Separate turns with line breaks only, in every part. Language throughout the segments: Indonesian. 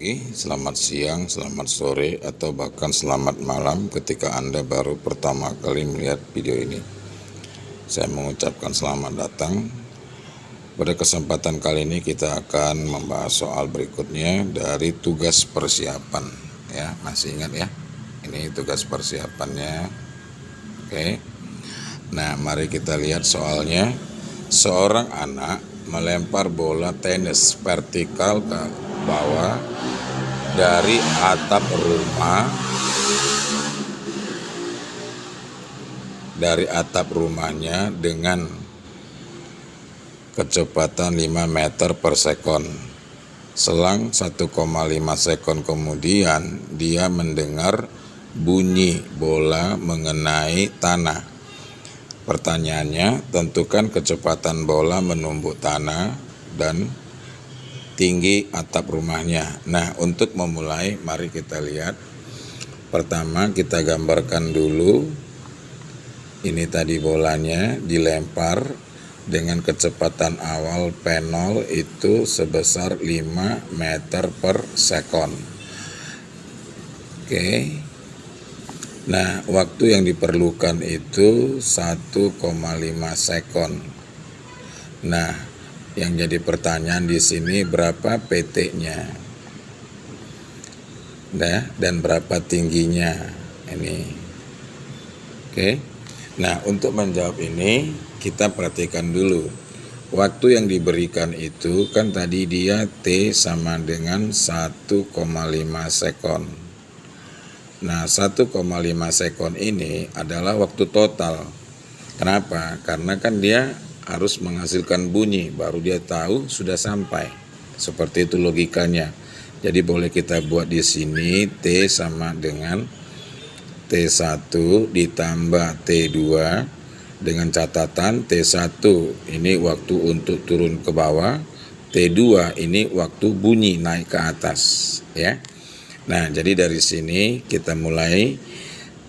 pagi, selamat siang, selamat sore, atau bahkan selamat malam ketika Anda baru pertama kali melihat video ini. Saya mengucapkan selamat datang. Pada kesempatan kali ini kita akan membahas soal berikutnya dari tugas persiapan. Ya, masih ingat ya? Ini tugas persiapannya. Oke. Nah, mari kita lihat soalnya. Seorang anak melempar bola tenis vertikal ke bawah dari atap rumahnya dengan kecepatan 5 meter per sekon. Selang 1,5 sekon kemudian dia mendengar bunyi bola mengenai tanah. Pertanyaannya, tentukan kecepatan bola menumbuk tanah dan tinggi atap rumahnya. Nah, untuk memulai, mari kita lihat. Pertama, kita gambarkan dulu. Ini tadi bolanya dilempar dengan kecepatan awal P0 itu sebesar 5 meter per sekon. Oke. Nah, waktu yang diperlukan itu 1,5 sekon. Nah, yang jadi pertanyaan di sini berapa PT-nya? Nah, dan berapa tingginya ini? Oke. Nah, untuk menjawab ini kita perhatikan dulu. Waktu yang diberikan itu kan tadi dia T sama dengan 1,5 sekon. Nah, 1,5 sekon ini adalah waktu total. Kenapa? Karena kan dia harus menghasilkan bunyi, baru dia tahu sudah sampai. Seperti itu logikanya. Jadi boleh kita buat di sini T sama dengan T1 ditambah T2 dengan catatan T1 ini waktu untuk turun ke bawah, T2 ini waktu bunyi naik ke atas, ya. Nah, jadi dari sini kita mulai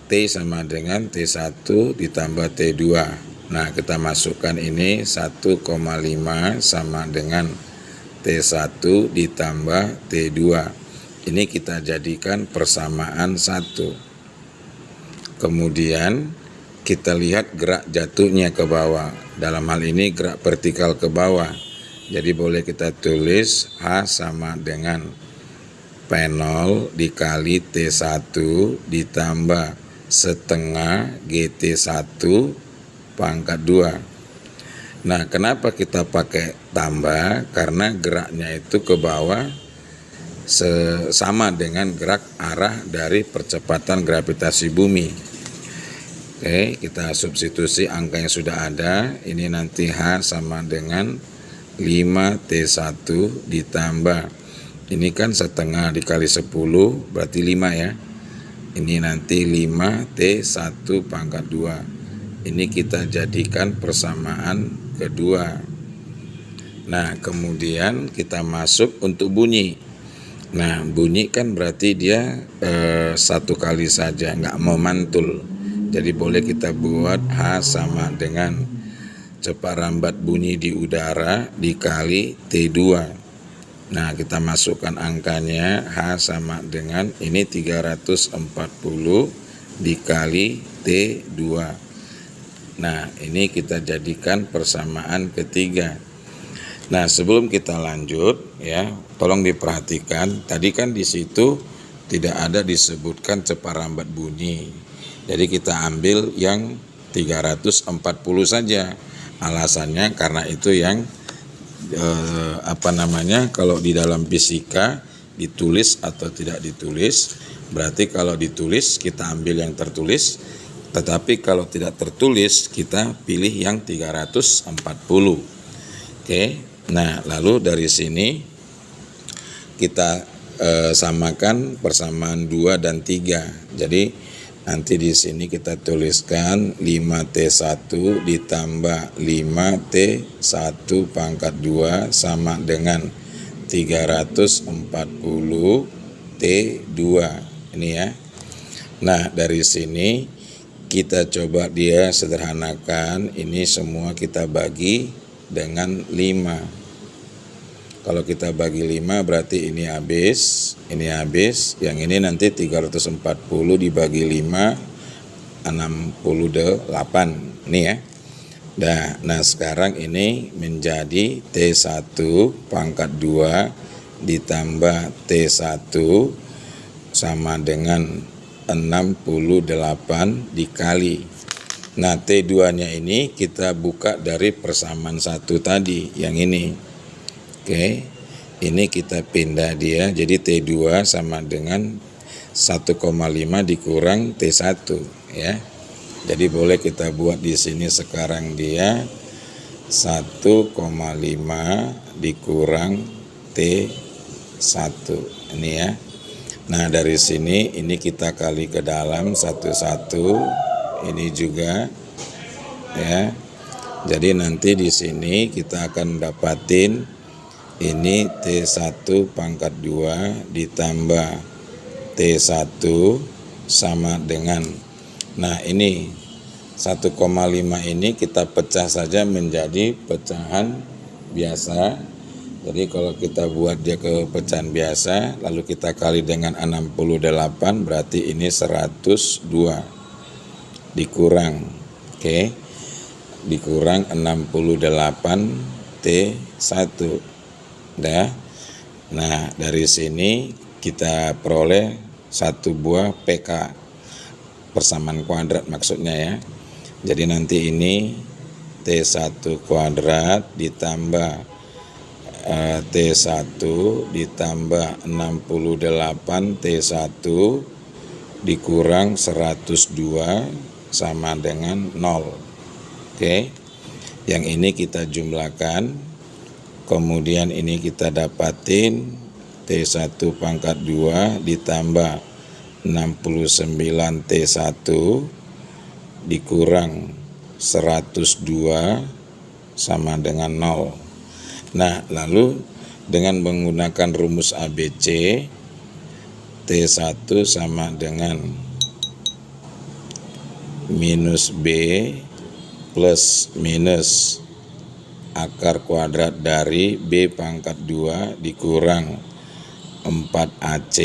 T sama dengan T1 ditambah T2. Nah, kita masukkan ini 1,5 sama dengan T1 ditambah T2. Ini kita jadikan persamaan 1. Kemudian kita lihat gerak jatuhnya ke bawah. Dalam hal ini gerak vertikal ke bawah. Jadi boleh kita tulis H sama dengan P0 dikali T1 ditambah setengah GT1 pangkat 2. Nah, kenapa kita pakai tambah? Karena geraknya itu ke bawah sama dengan gerak arah dari percepatan gravitasi bumi. Oke, kita substitusi angka yang sudah ada. Ini nanti H sama dengan 5T1 ditambah, ini kan setengah dikali 10 berarti 5 ya. Ini nanti 5T1 pangkat 2. Ini kita jadikan persamaan kedua. Nah, kemudian kita masuk untuk bunyi. Nah, bunyi kan berarti dia satu kali saja, nggak mau mantul. Jadi boleh kita buat H sama dengan cepat rambat bunyi di udara dikali T2. Nah, kita masukkan angkanya H sama dengan ini 340 dikali T2. Nah, ini kita jadikan persamaan ketiga. Nah, sebelum kita lanjut ya, tolong diperhatikan. Tadi kan di situ tidak ada disebutkan cepat rambat bunyi. Jadi kita ambil yang 340 saja. Alasannya karena itu yang kalau di dalam fisika ditulis atau tidak ditulis, berarti kalau ditulis kita ambil yang tertulis, tetapi kalau tidak tertulis kita pilih yang 340. Oke. Nah, lalu dari sini kita samakan persamaan 2 dan 3. Jadi nanti di sini kita tuliskan 5T1 ditambah 5T1 pangkat 2 sama dengan 340 T2. Ini ya. Nah, dari sini kita coba dia sederhanakan. Ini semua kita bagi dengan 5. Kalau kita bagi 5 berarti ini habis, yang ini nanti 340 dibagi 5, 68 nih ya. Nah sekarang ini menjadi T1 pangkat 2 ditambah T1 sama dengan 68 dikali. Nah T2-nya ini kita buka dari persamaan 1 tadi, yang ini. Oke, ini kita pindah dia, jadi T2 sama dengan 1,5 dikurang T1 ya. Jadi boleh kita buat di sini sekarang dia 1,5 dikurang T1 ini ya. Nah dari sini ini kita kali ke dalam 1 ini juga ya. Jadi nanti di sini kita akan dapatin ini T1 pangkat 2 ditambah T1 sama dengan, nah ini 1,5 ini kita pecah saja menjadi pecahan biasa. Jadi kalau kita buat dia ke pecahan biasa lalu kita kali dengan 68 berarti ini 102 dikurang, oke, dikurang 68 T1. Nah dari sini kita peroleh satu buah PK, persamaan kuadrat maksudnya ya. Jadi nanti ini T1 kuadrat ditambah T1 ditambah 68 T1 dikurang 102 sama dengan 0. Oke, yang ini kita jumlahkan. Kemudian ini kita dapatin T1 pangkat 2 ditambah 69 T1 dikurang 102 sama dengan 0. Nah lalu dengan menggunakan rumus ABC, T1 sama dengan minus B plus minus akar kuadrat dari B pangkat 2 dikurang 4AC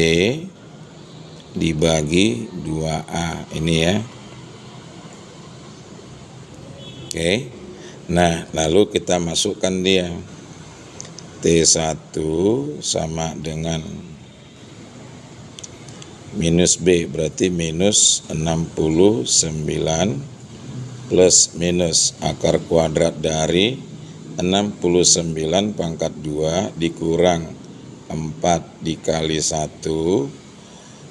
dibagi 2A ini ya. Oke. Nah, lalu kita masukkan dia. T1 sama dengan minus B berarti minus 69 plus minus akar kuadrat dari 69 pangkat 2 dikurang 4 dikali 1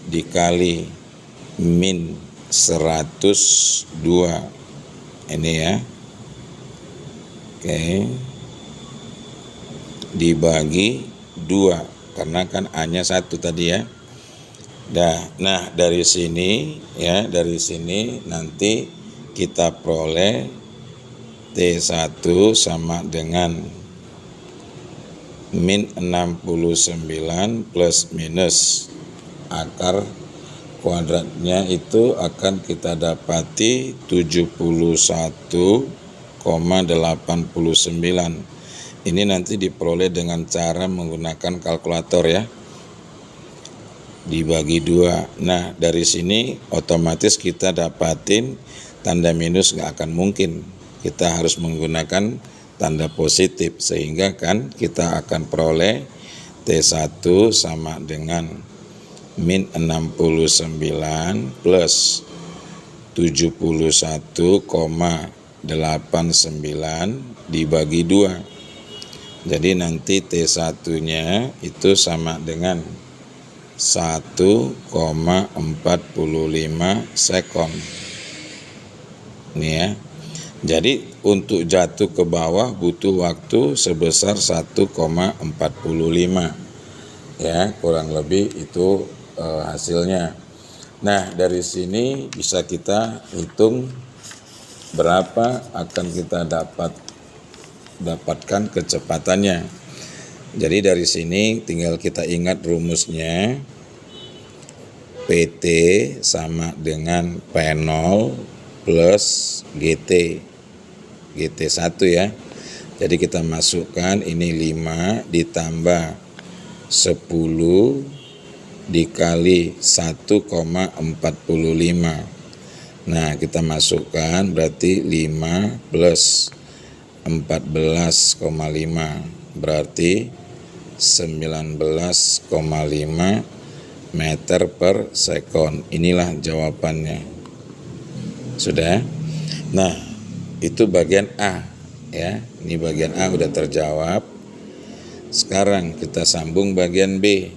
dikali min 102 ini ya. Oke, dibagi 2 karena kan A-nya 1 tadi ya. Nah dari sini ya, dari sini nanti kita peroleh T1 sama dengan min 69 plus minus akar kuadratnya itu akan kita dapati 71,89. Ini nanti diperoleh dengan cara menggunakan kalkulator ya, dibagi 2. Nah dari sini otomatis kita dapatin tanda minus nggak akan mungkin, kita harus menggunakan tanda positif sehingga kan kita akan peroleh T1 sama dengan min 69 plus 71,89 dibagi 2. Jadi nanti T1 nya itu sama dengan 1,45 sekon. Ini ya. Jadi untuk jatuh ke bawah butuh waktu sebesar 1,45 ya, kurang lebih itu hasilnya. Nah dari sini bisa kita hitung berapa akan kita dapatkan kecepatannya. Jadi dari sini tinggal kita ingat rumusnya, PT sama dengan P0 plus GT 1 ya. Jadi kita masukkan ini 5 ditambah 10 dikali 1,45. Nah, kita masukkan berarti 5 plus 14,5 berarti 19,5 meter per sekon. Inilah jawabannya. Sudah? Nah, itu bagian A ya. Ini bagian A udah terjawab. Sekarang kita sambung bagian B.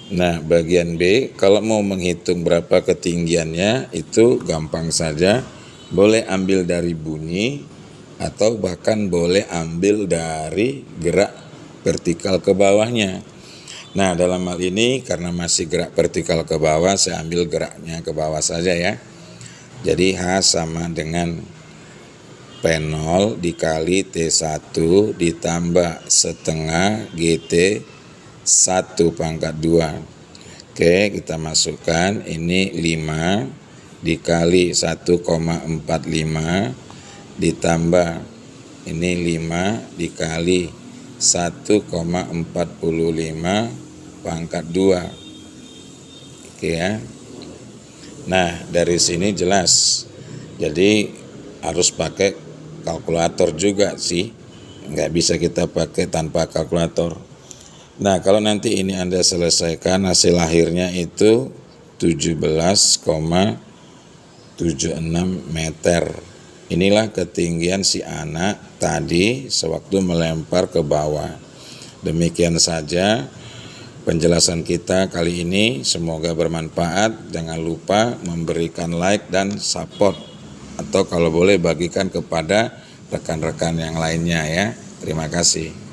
Nah, bagian B kalau mau menghitung berapa ketinggiannya itu gampang saja. Boleh ambil dari bunyi atau bahkan boleh ambil dari gerak vertikal ke bawahnya. Nah, dalam hal ini karena masih gerak vertikal ke bawah, saya ambil geraknya ke bawah saja ya. Jadi H sama dengan P0 dikali T1 ditambah setengah GT 1 pangkat 2. Oke, kita masukkan ini 5 dikali 1,45 ditambah ini 5 dikali 1,45 pangkat 2. Oke ya. Nah, dari sini jelas. Jadi harus pakai kalkulator juga sih. Nggak bisa kita pakai tanpa kalkulator. Nah, kalau nanti ini Anda selesaikan, hasil akhirnya itu 17,76 meter. Inilah ketinggian si anak tadi sewaktu melempar ke bawah. Demikian saja penjelasan kita kali ini, semoga bermanfaat. Jangan lupa memberikan like dan support, atau kalau boleh bagikan kepada rekan-rekan yang lainnya ya. Terima kasih.